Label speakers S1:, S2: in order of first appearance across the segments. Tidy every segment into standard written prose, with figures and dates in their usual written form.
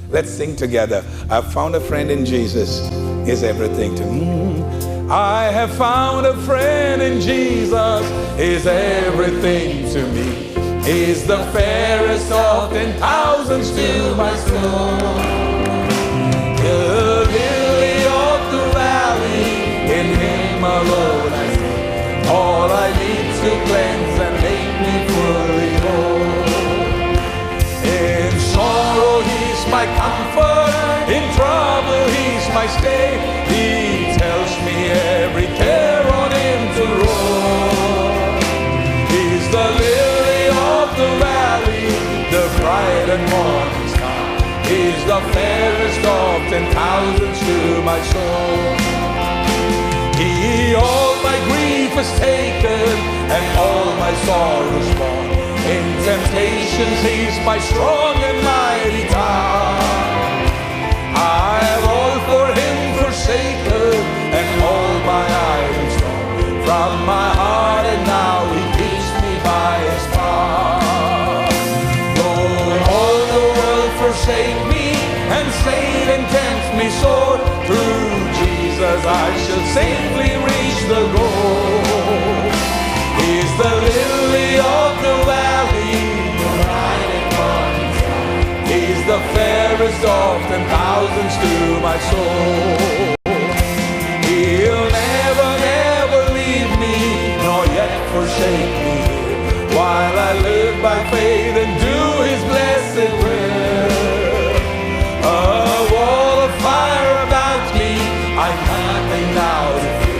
S1: Let's sing together. I've found a friend in Jesus, is everything to me. I have found a friend in Jesus, is everything to me. He's the fairest of 10,000s to my soul. The lily of the valley, in him alone I see. All I need to cleanse and make me fully whole. In sorrow he's my comfort, in trouble he's my stay. He tells me every care on him to roll. He's the lily of the valley, the bright and morning star. He's the fairest of 10,000s to my soul. He all my grief has taken and all my sorrows borne. In temptations he's my strong and mighty tower. I have all for him forsaken and all my idols torn from my heart, and now he keeps me by his power. Though all the world forsake me and Satan tempts me sore, through Jesus I shall safely reach the goal. He's the lily of the valley, the bright and morning star. He's the fairest of 10,000s to my soul. He'll never, never leave me, nor yet forsake me, while I live by faith and do his blessed will. A wall of fire about me, I'm nothing now to fear.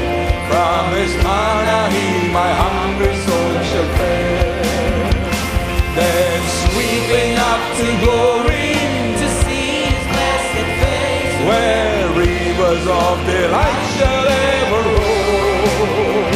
S1: From his manna he my hungry soul shall fare. Then sweeping up to glory, to see his blessed face, where rivers of delight shall ever roll.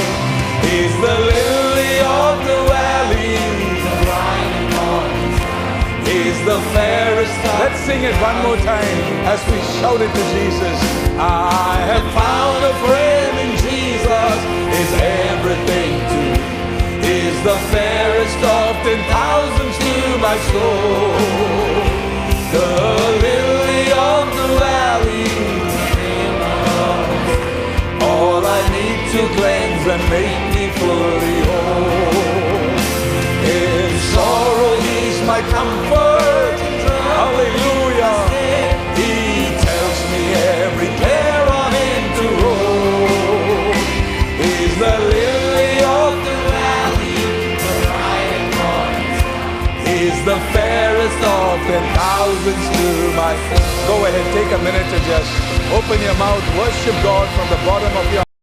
S1: He's the lily of the valley, the bright and morning star. He's the fairest star. Let's sing it one more time as we shout it to Jesus. I have found a friend in Jesus, is everything to me. Is the fairest of 10,000s to my soul. The lily of the valley, all I need to cleanse and make me fully whole. In sorrow he's my comfort, hallelujah. He tells me every care on him to roll. He's the lily of the valley, the bright and morning star. He's the fairest of 10,000s to my soul. Go ahead, take a minute to just open your mouth, worship God from the bottom of your